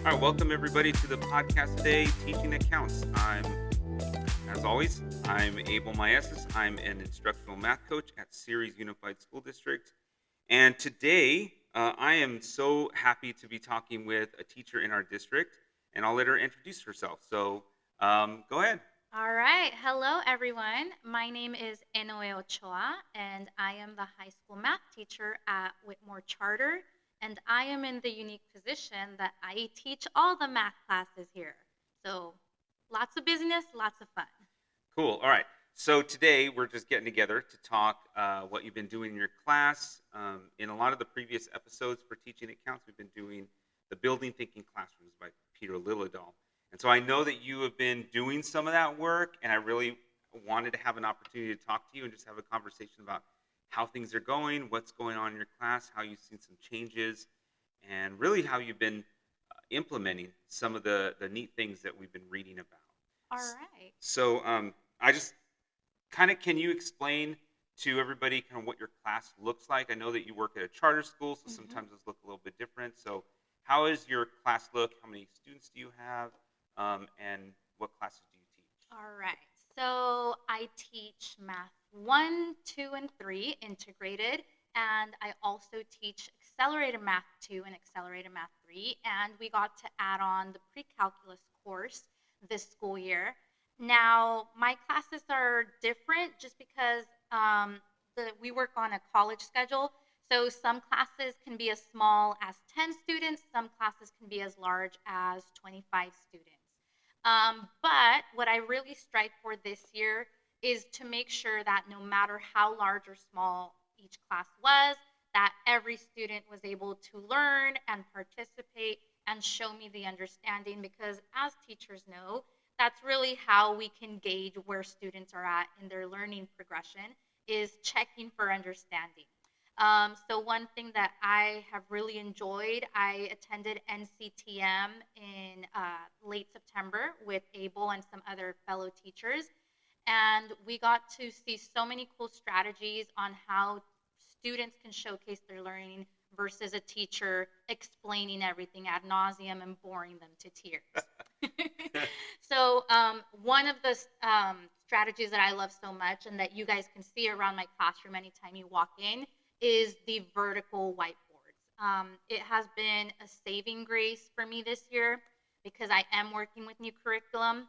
All right, welcome everybody to the podcast today, Teaching Accounts. As always, I'm Abel Maesis. I'm an instructional math coach at Ceres Unified School District. And today, I am so happy to be talking with a teacher in our district, and I'll let her introduce herself. So go ahead. All right. Hello, everyone. My name is Enoe Ochoa, and I am the high school math teacher at Whitmore Charter. And I am in the unique position that I teach all the math classes here. So lots of business, lots of fun. Cool. All right. So today we're just getting together to talk what you've been doing in your class. In a lot of the previous episodes for Teaching Accounts, we've been doing the Building Thinking Classrooms by Peter Liljedahl. And so I know that you have been doing some of that work, and I really wanted to have an opportunity to talk to you and just have a conversation about how things are going, what's going on in your class, how you've seen some changes, and really how you've been implementing some of the neat things that we've been reading about. All right. So I just kind of, can you explain to everybody kind of what your class looks like? I know that you work at a charter school, so sometimes those look a little bit different. So how is your class look? How many students do you have? And what classes do you teach? All right. So I teach math 1, 2, and 3 integrated, and I also teach accelerated math 2 and accelerated math 3. And we got to add on the pre-calculus course this school year. Now, my classes are different just because we work on a college schedule. So some classes can be as small as 10 students, some classes can be as large as 25 students. But what I really strive for this year is to make sure that no matter how large or small each class was, that every student was able to learn and participate and show me the understanding, because as teachers know, that's really how we can gauge where students are at in their learning progression, is checking for understanding. So one thing that I have really enjoyed, I attended NCTM in late September with Abel and some other fellow teachers, and we got to see so many cool strategies on how students can showcase their learning versus a teacher explaining everything ad nauseum and boring them to tears. So one of the strategies that I love so much and that you guys can see around my classroom anytime you walk in is the vertical whiteboards. It has been a saving grace for me this year because I am working with new curriculum.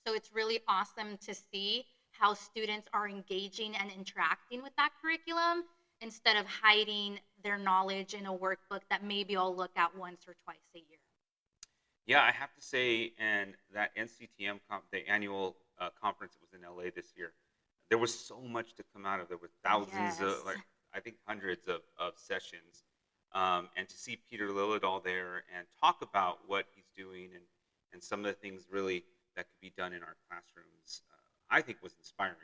So it's really awesome to see how students are engaging and interacting with that curriculum instead of hiding their knowledge in a workbook that maybe I'll look at once or twice a year. Yeah, I have to say, and that NCTM, the annual conference that was in LA this year, there was so much to come out of. There were thousands of, Yes. like, I think hundreds of sessions. And to see Peter Liljedahl there and talk about what he's doing and some of the things really that could be done in our classrooms, I think was inspiring.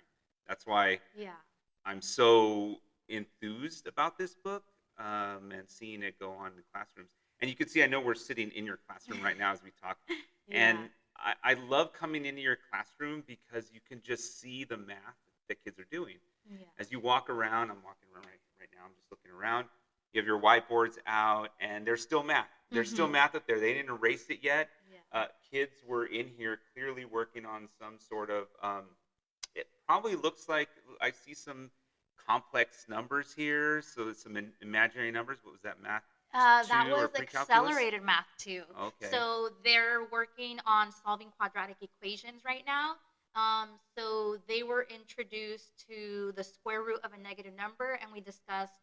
That's why Yeah. I'm so enthused about this book, and seeing it go on in the classrooms. And you can see, I know we're sitting in your classroom right now as we talk. Yeah. And I love coming into your classroom because you can just see the math that kids are doing. Yeah. As you walk around, I'm walking around right now, I'm just looking around. You have your whiteboards out, and there's still math. There's still math up there. They didn't erase it yet. Yeah. Kids were in here clearly working on some sort of, it probably looks like I see some complex numbers here. So it's some imaginary numbers. What was that, math That 2 or was pre-calculus? accelerated math too. Okay. So they're working on solving quadratic equations right now. So they were introduced to the square root of a negative number, and we discussed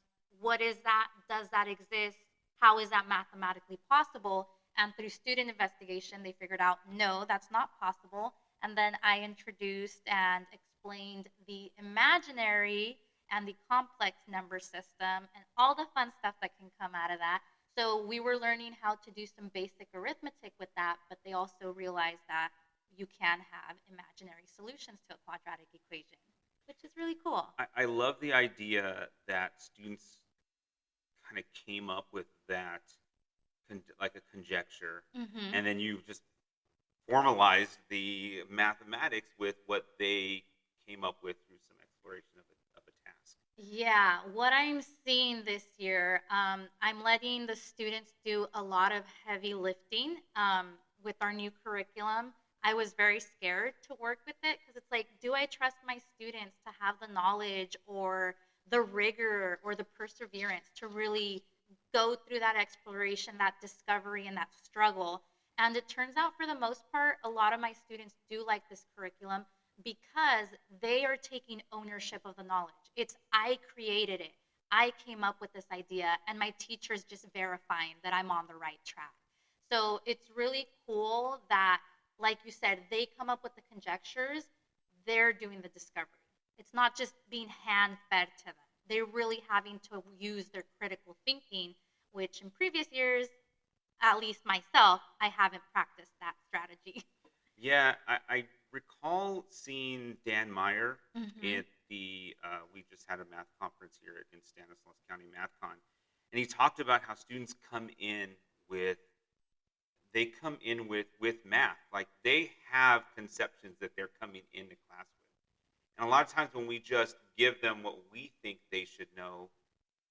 what is that, does that exist, how is that mathematically possible? And through student investigation, they figured out no, that's not possible. And then I introduced and explained the imaginary and the complex number system and all the fun stuff that can come out of that. So we were learning how to do some basic arithmetic with that, but they also realized that you can have imaginary solutions to a quadratic equation, which is really cool. I love the idea that students kind of came up with that, like a conjecture, Hmm. and then you just formalized the mathematics with what they came up with through some exploration of a task. Yeah, what I'm seeing this year, I'm letting the students do a lot of heavy lifting with our new curriculum. I was very scared to work with it because it's like, do I trust my students to have the knowledge or the rigor or the perseverance to really go through that exploration, that discovery, and that struggle? And it turns out, for the most part, a lot of my students do like this curriculum because they are taking ownership of the knowledge. It's I created it. I came up with this idea, and my teacher's just verifying that I'm on the right track. So it's really cool that, like you said, they come up with the conjectures, they're doing the discovery. It's not just being hand fed to them. They're really having to use their critical thinking, which in previous years, at least myself, I haven't practiced that strategy. Yeah, I recall seeing Dan Meyer Hmm. at we just had a math conference here in Stanislaus County MathCon, and he talked about how students with come in with math, like they have conceptions that they're coming into class with, and a lot of times when we just give them what we think they should know,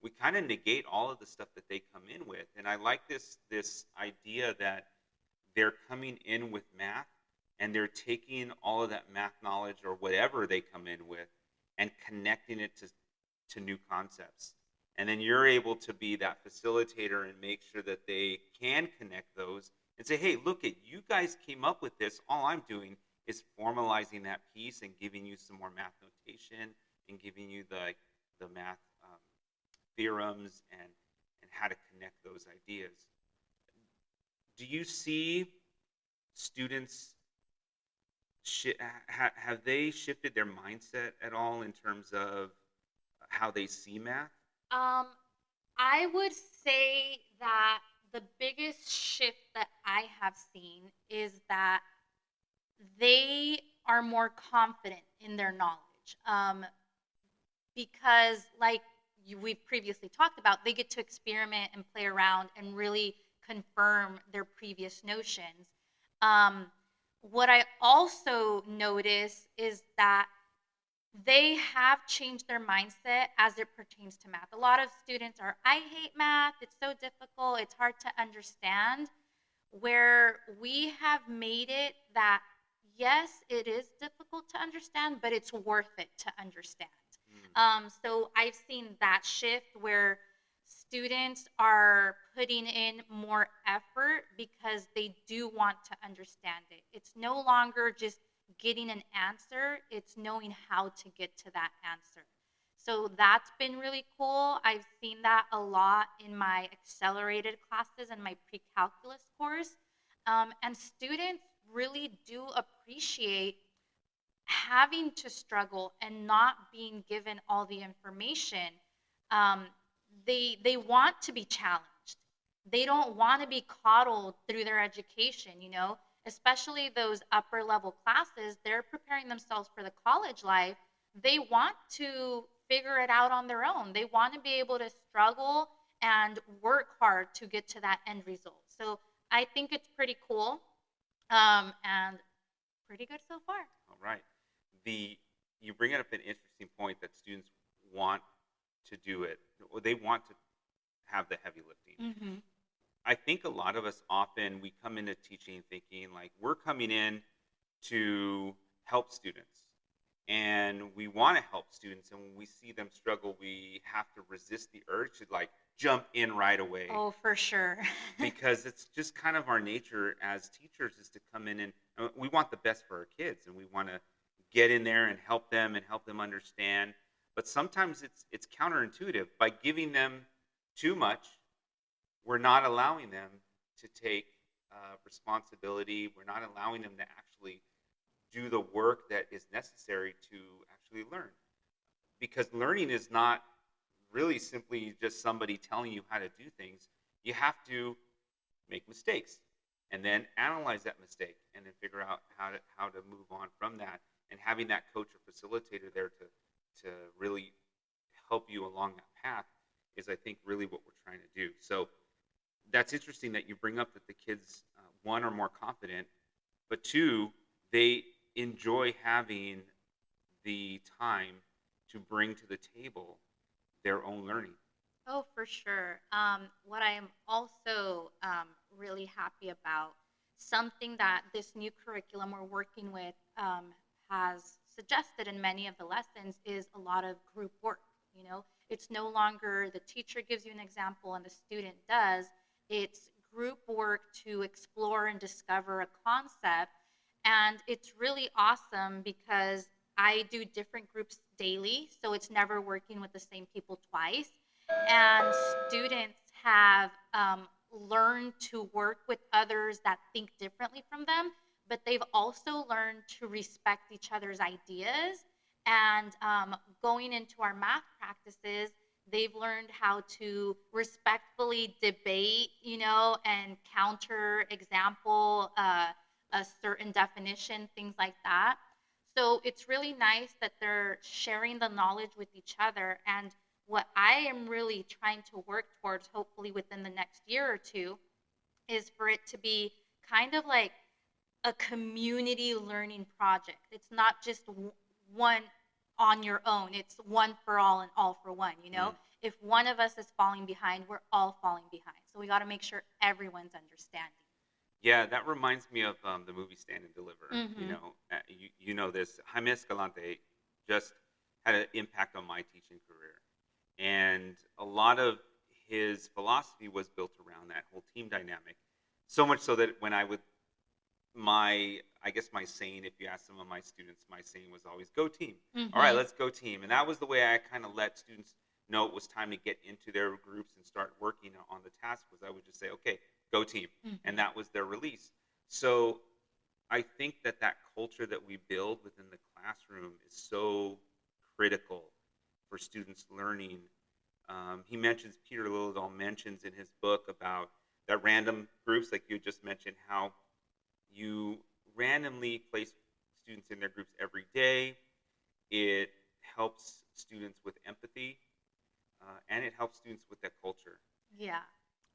we kind of negate all of the stuff that they come in with. And I like this idea that they're coming in with math and they're taking all of that math knowledge or whatever they come in with and connecting it to new concepts. And then you're able to be that facilitator and make sure that they can connect those and say, hey, look at you guys came up with this. All I'm doing is formalizing that piece and giving you some more math notation and giving you the math theorems and how to connect those ideas. Do you see students have they shifted their mindset at all in terms of how they see math? Um, I would say that the biggest shift that I have seen is that they are more confident in their knowledge. Because, like we've previously talked about, they get to experiment and play around and really confirm their previous notions. Um, what I also notice is that they have changed their mindset as it pertains to math. A lot of students are, I hate math, it's so difficult, it's hard to understand. Where we have made it that, yes, it is difficult to understand, but it's worth it to understand. Mm. So I've seen that shift where students are putting in more effort because they do want to understand it. It's no longer just getting an answer, it's knowing how to get to that answer. So that's been really cool. I've seen that a lot in my accelerated classes and my pre calculus course. And students really do appreciate having to struggle and not being given all the information. um, they want to be challenged. They don't want to be coddled through their education, especially those upper level classes. They're preparing themselves for the college life. They want to figure it out on their own. They want to be able to struggle and work hard to get to that end result. So I think it's pretty cool, and pretty good so far. All right. The You bring up an interesting point that students want to do it, or they want to have the heavy lifting. Hmm. I think a lot of us often we come into teaching thinking like we're coming in to help students and we want to help students, and when we see them struggle we have to resist the urge to like jump in right away Oh, for sure. because it's just kind of our nature as teachers is to come in and we want the best for our kids and we want to get in there and help them understand, but sometimes it's counterintuitive. By giving them too much, we're not allowing them to take responsibility. We're not allowing them to actually do the work that is necessary to actually learn, because learning is not really simply just somebody telling you how to do things. You have to make mistakes and then analyze that mistake and then figure out how to move on from that, and having that coach or facilitator there to really help you along that path is, I think, really what we're trying to do. So that's interesting that you bring up that the kids, one, are more confident, but two, they enjoy having the time to bring to the table their own learning. Oh, for sure. What I am also really happy about, something that this new curriculum we're working with has suggested in many of the lessons, is a lot of group work. It's no longer the teacher gives you an example and the student does. It's group work to explore and discover a concept. And it's really awesome because I do different groups daily, so it's never working with the same people twice, and students have learned to work with others that think differently from them, but they've also learned to respect each other's ideas. And going into our math practices, they've learned how to respectfully debate, and counter example a certain definition, things like that. So it's really nice that they're sharing the knowledge with each other. And what I am really trying to work towards, hopefully within the next year or two, is for it to be kind of like a community learning project. It's not just one on your own, it's one for all and all for one, Mm. If one of us is falling behind, we're all falling behind. So we got to make sure everyone's understanding. Yeah, that reminds me of the movie Stand and Deliver. Mhm. You know this. Jaime Escalante just had an impact on my teaching career, and a lot of his philosophy was built around that whole team dynamic. So much so that when I would I guess my saying, if you ask some of my students, my saying was always "Go team." All right, Mhm. let's go team, and that was the way I kind of let students know it was time to get into their groups and start working on the task. Was I would just say, "Okay, go team," and Mhm. that was their release. So I think that that culture that we build within the classroom is so critical for students learning. He mentions Peter Liljedahl mentions in his book about that random groups, like you just mentioned, how you randomly place students in their groups every day. It helps students with empathy, and it helps students with that culture. Yeah.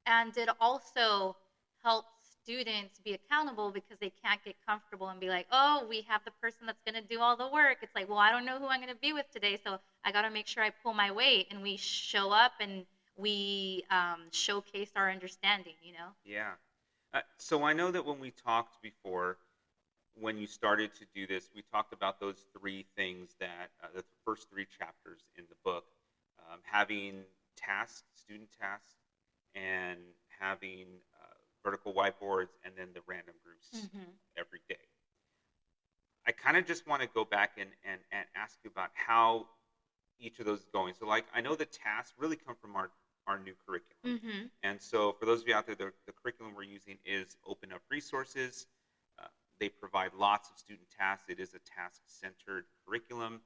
And it also helps students be accountable because they can't get comfortable and be like, oh, we have the person that's going to do all the work. It's like, well, I don't know who I'm going to be with today. So I got to make sure I pull my weight, and we show up and we showcase our understanding. Yeah. So I know that when we talked before, when you started to do this, we talked about those three things that the first three chapters in the book, having tasks, student tasks, and having vertical whiteboards, and then the random groups Hmm. every day. I kind of just want to go back and ask you about how each of those is going. So, like, I know the tasks really come from our new curriculum. Hmm. And so, for those of you out there, the curriculum we're using is Open Up Resources. Uh, they provide lots of student tasks. It is a task centered curriculum.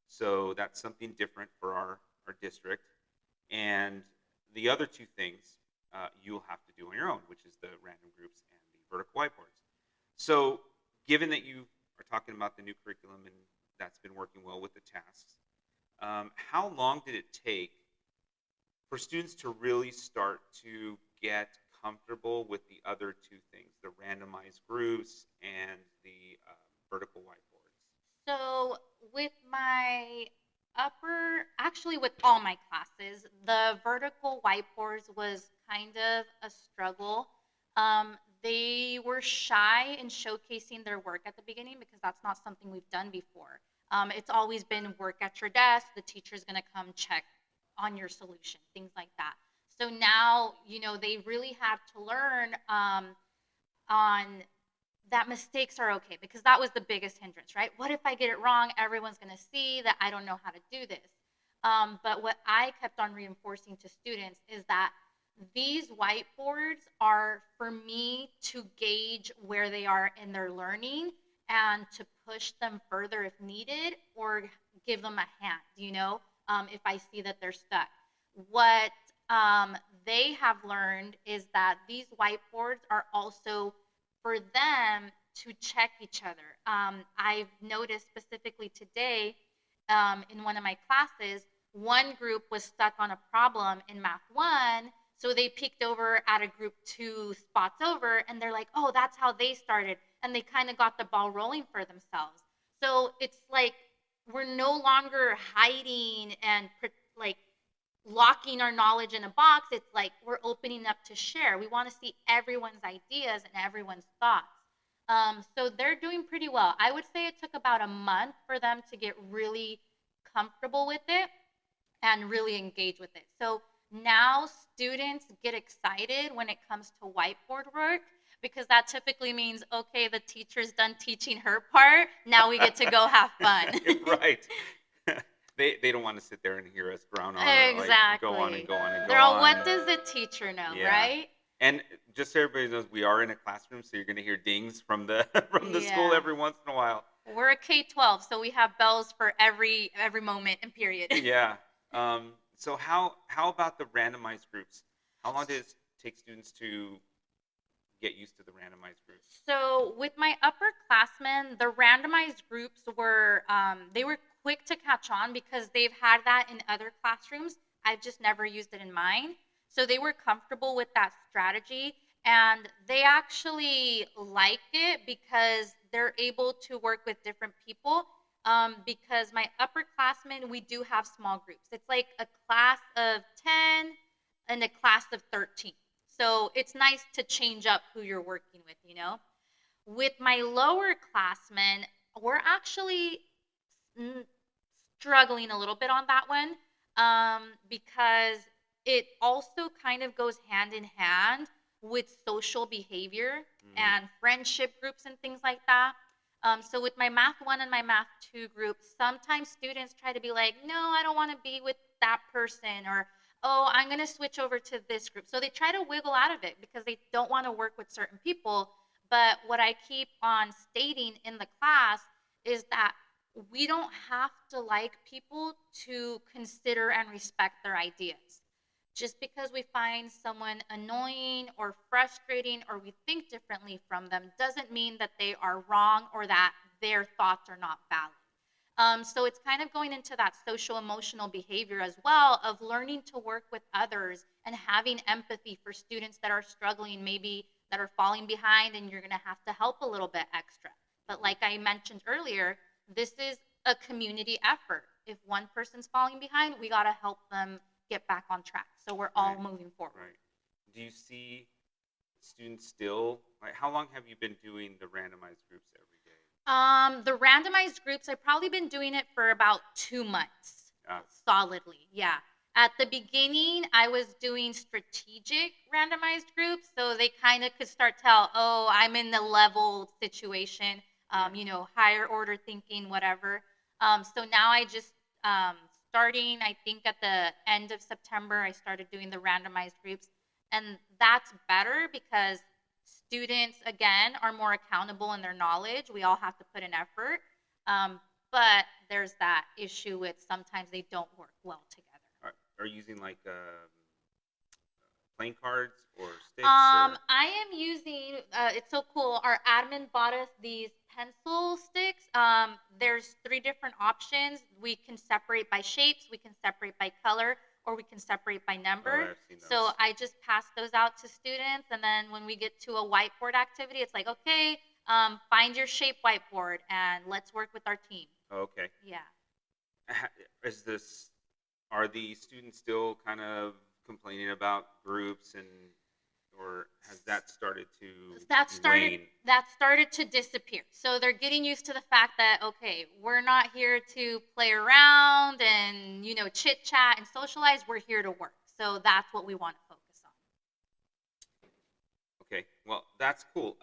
So, that's something different for our district. And the other two things you'll have to do on your own, which is the random groups and the vertical whiteboards. So, given that you are talking about the new curriculum and that's been working well with the tasks, how long did it take for students to really start to get comfortable with the other two things, the randomized groups and the vertical whiteboards? So with my actually with all my classes, the vertical whiteboards was kind of a struggle. They were shy in showcasing their work at the beginning because that's not something we've done before. It's always been work at your desk. The teacher's going to come check on your solution, things like that. So now, they really have to learn on that mistakes are okay, because that was the biggest hindrance, right? What if I get it wrong? Everyone's going to see that I don't know how to do this. But what I kept on reinforcing to students is that these whiteboards are for me to gauge where they are in their learning and to push them further if needed, or give them a hand, if I see that they're stuck. What they have learned is that these whiteboards are also for them to check each other. I've noticed specifically today, in one of my classes, one group was stuck on a problem in Math 1, so they peeked over at a group 2 spots over, and they're like, oh, that's how they started. And they kind of got the ball rolling for themselves. So it's like we're no longer hiding and like locking our knowledge in a box. It's like we're opening up to share. We want to see everyone's ideas and everyone's thoughts. So they're doing pretty well. I would say it took about a month for them to get really comfortable with it and really engage with it. So now students get excited when it comes to whiteboard work because that typically means, okay, the teacher's done teaching her part. Now we get to go have fun. Right. They don't want to sit there and hear us drown on or like go on and Exactly. go on and go They're all, what on. does the teacher know, Yeah. right? And just so everybody knows, we are in a classroom, so you're going to hear dings from the from the school Yeah. every once in a while. We're a K-12, so we have bells for every moment and period. Yeah. So how about the randomized groups? How long does it take students to get used to the randomized groups? So with my upperclassmen, the randomized groups were they were quick to catch on because they've had that in other classrooms. I've just never used it in mine. So they were comfortable with that strategy and they actually like it because they're able to work with different people. Because my upperclassmen, we do have small groups. It's like a class of 10 and a class of 13. So it's nice to change up who you're working with, you know? With my lower classmen, we're actually mm, struggling a little bit on that one because it also kind of goes hand in hand with social behavior and friendship groups and things like that. So with my math 1 and my math 2 group, sometimes students try to be like, no, I don't want to be with that person, or oh, I'm going to switch over to this group. So they try to wiggle out of it because they don't want to work with certain people. But what I keep on stating in the class is that we don't have to like people to consider and respect their ideas. Just because we find someone annoying or frustrating or we think differently from them doesn't mean that they are wrong or that their thoughts are not valid. So it's kind of going into that social emotional behavior as well of learning to work with others and having empathy for students that are struggling, maybe that are falling behind, and you're going to have to help a little bit extra. But like I mentioned earlier, this is a community effort. If one person's falling behind, we got to help them get back on track. So we're all Right. moving forward. Right. Do you see students still like how long have you been doing the randomized groups every day? The randomized groups, I've probably been doing it for about 2 months Ah, solidly. Yeah. At the beginning, I was doing strategic randomized groups, so they kind of could start tell, oh, I'm in the level situation, higher order thinking, whatever. So now I just starting, I think at the end of September, I started doing the randomized groups, and that's better because students again are more accountable in their knowledge. We all have to put in effort, but there's that issue with sometimes they don't work well together. are you using like playing cards or sticks I am using. It's so cool. Our admin bought us these pencil sticks. There's 3 different options. We can separate by shapes, we can separate by color, or we can separate by number. I've seen So those. I just pass those out to students, and then when we get to a whiteboard activity, it's like, okay, find your shape whiteboard, and let's work with our team. Okay. Yeah. Ha- Is this are the students still kind of complaining about groups and or has that started to that started wane? that started to disappear. So they're getting used to the fact that okay, we're not here to play around and chit chat and socialize. We're here to work. So that's what we want to focus on. Okay, well that's cool.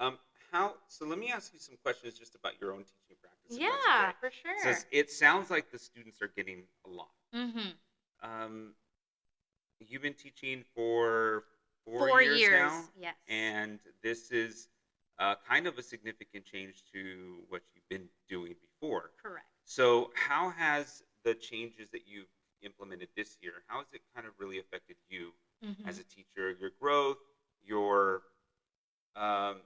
How? So let me ask you some questions just about your own teaching practice, if that's Yeah, okay. for sure. Says it sounds like the students are getting a lot. Mhm. Um, you've been teaching for 4 years 4 years. now, Yes. and this is kind of a significant change to what you've been doing before. Correct. So, how has the changes that you've implemented this year? How has it kind of really affected you as Mhm. a teacher? Your growth, your um,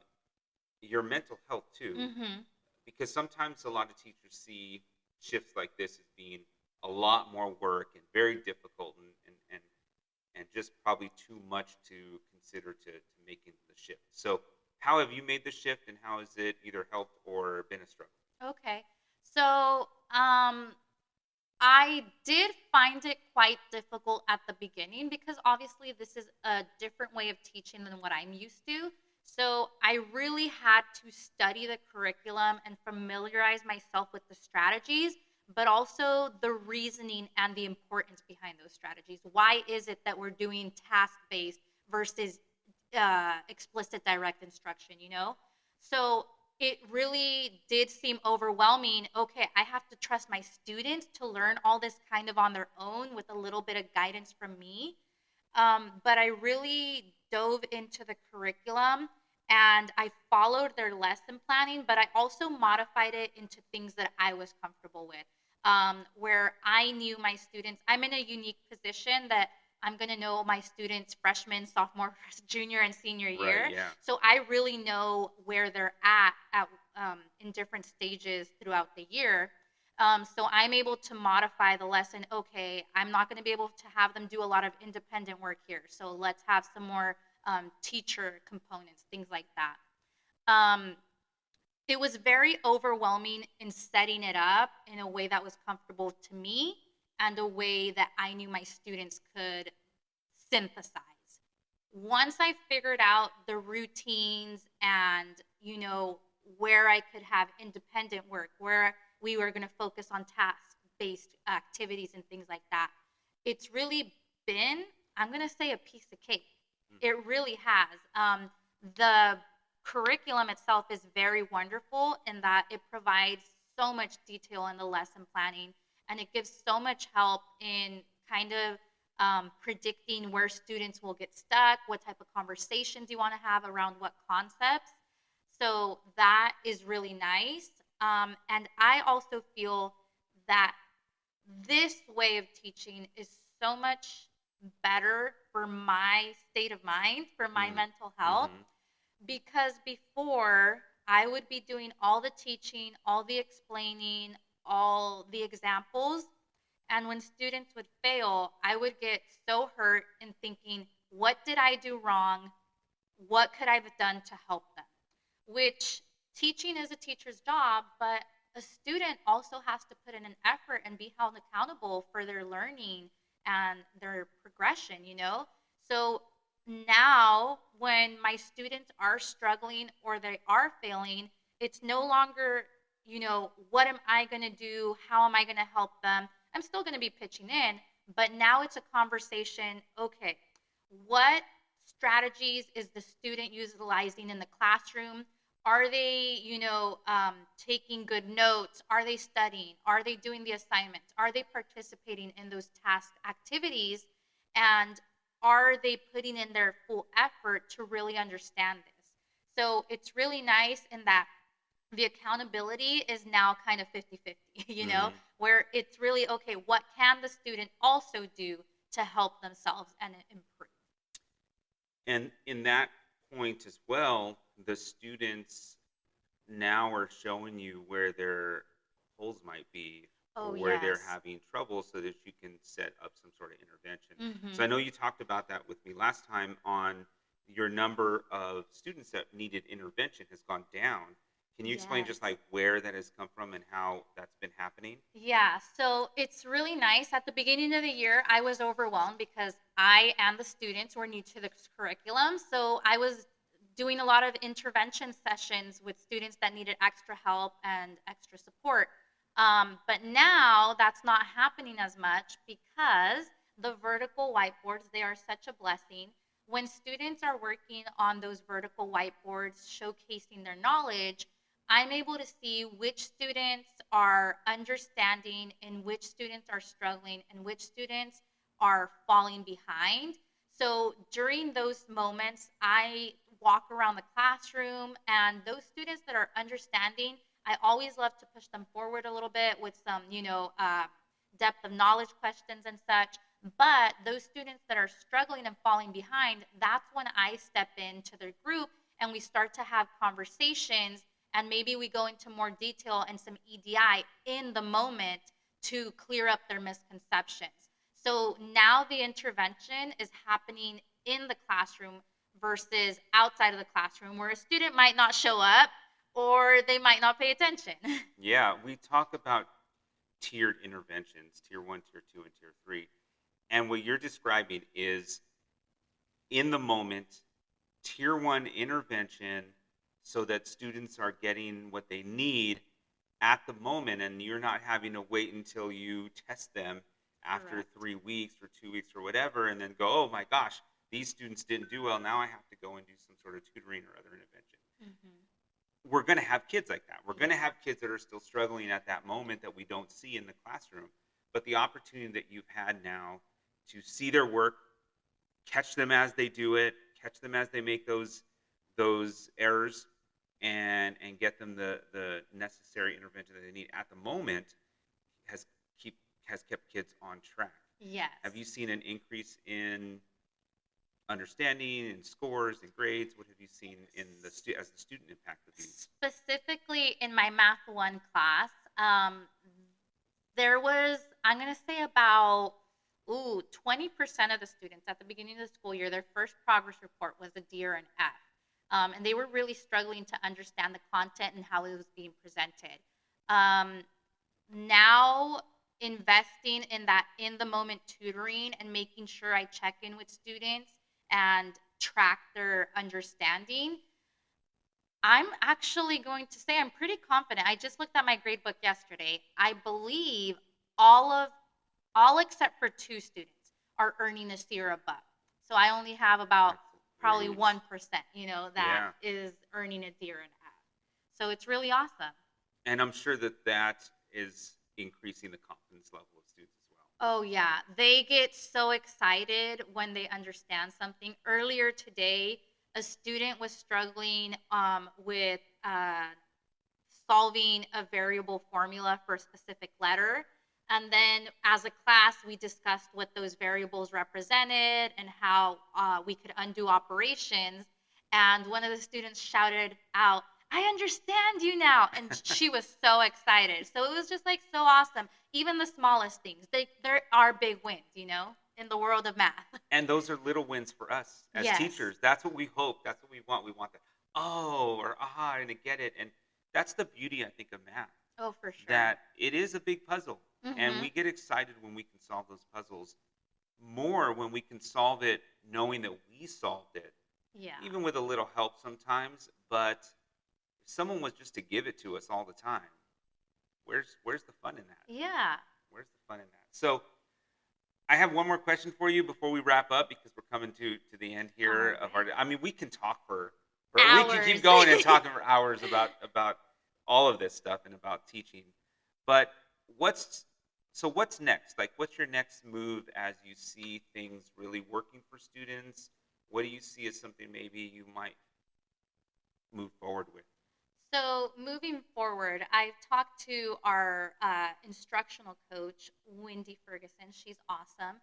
your mental health too, Mhm. because sometimes a lot of teachers see shifts like this as being a lot more work and very difficult and just probably too much to consider to making the shift. So, how have you made the shift, and how has it either helped or been a struggle? Okay. So, I did find it quite difficult at the beginning because obviously this is a different way of teaching than what I'm used to. So I really had to study the curriculum and familiarize myself with the strategies, but also the reasoning and the importance behind those strategies. Why is it that we're doing task based versus explicit direct instruction, you know? So it really did seem overwhelming. Okay, I have to trust my students to learn all this kind of on their own with a little bit of guidance from me. But I really dove into the curriculum and I followed their lesson planning, but I also modified it into things that I was comfortable with. Where I knew my students, I'm in a unique position that I'm going to know my students freshman, sophomore, junior, and senior Right. year. Yeah. So I really know where they're at in different stages throughout the year. So I'm able to modify the lesson. Okay, I'm not going to be able to have them do a lot of independent work here. So let's have some more teacher components, things like that. Um, it was very overwhelming in setting it up in a way that was comfortable to me and a way that I knew my students could synthesize. Once I figured out the routines and, where I could have independent work, where we were going to focus on task based activities and things like that, it's really been, I'm going to say, a piece of cake. Mm. It really has. The curriculum itself is very wonderful in that it provides so much detail in the lesson planning and it gives so much help in kind of predicting where students will get stuck, what type of conversations you want to have around what concepts. So that is really nice. And I also feel that this way of teaching is so much better for my state of mind, for my Mm. mental health, Mm-hmm. because before I would be doing all the teaching, all the explaining, all the examples. And when students would fail, I would get so hurt in thinking, what did I do wrong? What could I have done to help them? Which teaching is a teacher's job, but a student also has to put in an effort and be held accountable for their learning and their progression. So now when my students are struggling or they are failing, it's no longer, what am I going to do? How am I going to help them? I'm still going to be pitching in, but now it's a conversation. Okay, what strategies is the student utilizing in the classroom? Are they, taking good notes? Are they studying? Are they doing the assignments? Are they participating in those task activities? And are they putting in their full effort to really understand this? So it's really nice in that the accountability is now kind of 50-50, Mm-hmm. where it's really okay, what can the student also do to help themselves and improve? And in that point as well, the students now are showing you where their holes might be or Oh, where they're yes. having trouble so that you can set up some sort of intervention. So I Mm-hmm. know you talked about that with me last time on your number of students that needed intervention has gone down. Can you explain just Yes. like where that has come from and how that's been happening? Yeah, so it's really nice. At the beginning of the year, I was overwhelmed because I and the students were new to the curriculum. So I was doing a lot of intervention sessions with students that needed extra help and extra support. But now that's not happening as much because the vertical whiteboards, they are such a blessing. When students are working on those vertical whiteboards, showcasing their knowledge, I'm able to see which students are understanding and which students are struggling and which students are falling behind. So during those moments, I walk around the classroom and those students that are understanding, I always love to push them forward a little bit with some, depth of knowledge questions and such. But those students that are struggling and falling behind, that's when I step into their group and we start to have conversations and maybe we go into more detail and some EDI in the moment to clear up their misconceptions. So now the intervention is happening in the classroom versus outside of the classroom where a student might not show up or they might not pay attention. Yeah, we talk about tiered interventions, tier 1, tier 2, and tier 3. And what you're describing is in the moment, tier 1 intervention so that students are getting what they need at the moment, and you're not having to wait until you test them after Correct. 3 weeks or 2 weeks or whatever, and then go, oh my gosh, these students didn't do well. Now I have to go and do some sort of tutoring or other intervention. We're going to have kids like that. We're going to have kids that are still struggling at that moment that we don't see in the classroom. But the opportunity that you've had now to see their work, catch them as they do it, catch them as they make those errors, and get them the necessary intervention that they need at the moment has kept kids on track. Yes. Have you seen an increase in understanding and scores and grades? What have you seen in as the student impact of these? Specifically in my Math 1 class, there was, I'm going to say about 20% of the students at the beginning of the school year, their first progress report was a D or an F. And they were really struggling to understand the content and how it was being presented. Now, investing in that in the moment tutoring and making sure I check in with students and track their understanding, I'm actually going to say I'm pretty confident. I just looked at my grade book yesterday. I believe all except for 2 students are earning a C or above. So I only have about probably 1%, that is earning a D or an F. So it's really awesome. And I'm sure that is increasing the confidence level of students as well. Oh, yeah. They get so excited when they understand something. Earlier today, a student was struggling with solving a variable formula for a specific letter. And then as a class, we discussed what those variables represented and how we could undo operations. And one of the students shouted out, "I understand you now." And she was so excited. So it was just like so awesome. Even the smallest things, there are big wins, in the world of math. And those are little wins for us as teachers. That's what we hope. That's what we want. We want that, oh, or aha, and to get it. And that's the beauty, I think, of math. Oh, for sure. That it is a big puzzle. And we get excited when we can solve those puzzles more when we can solve it knowing that we solved it. Yeah. Even with a little help sometimes. But if someone was just to give it to us all the time, where's the fun in that? Yeah. Where's the fun in that? So I have one more question for you before we wrap up, because we're coming to the end here of our. I mean, we can talk for we can keep going and talking for hours about all of this stuff and about teaching. But what's next? Like, what's your next move as you see things really working for students? What do you see as something maybe you might move forward with? So moving forward, I've talked to our instructional coach, Wendy Ferguson. She's awesome.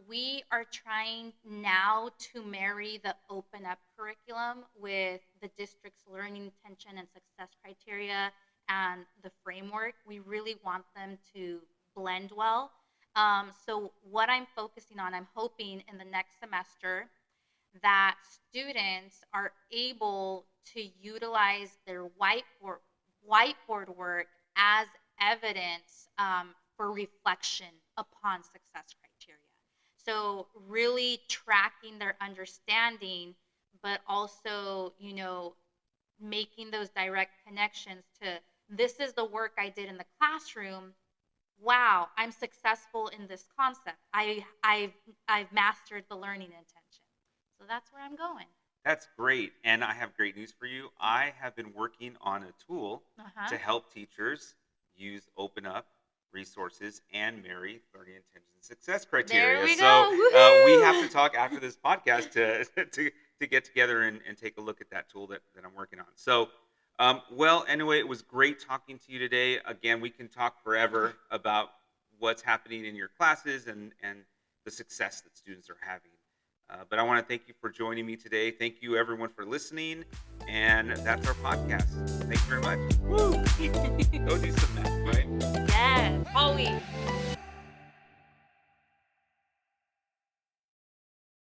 We are trying now to marry the Open Up curriculum with the district's learning intention and success criteria and the framework. We really want them to blend well. So what I'm focusing on, I'm hoping in the next semester that students are able to utilize their whiteboard work as evidence for reflection upon success criteria. So really tracking their understanding, but also, making those direct connections to, this is the work I did in the classroom. Wow, I'm successful in this concept. I've mastered the learning intention. So that's where I'm going. That's great. And I have great news for you. I have been working on a tool to help teachers use Open Up resources and marry learning intention and success criteria. There we So go. we have to talk after this podcast to get together and take a look at that tool that I'm working on. So, well, anyway, it was great talking to you today. Again, we can talk forever about what's happening in your classes and the success that students are having. But I want to thank you for joining me today. Thank you, everyone, for listening. And that's our podcast. Thank you very much. Woo! Go do some math, right? Yes, always.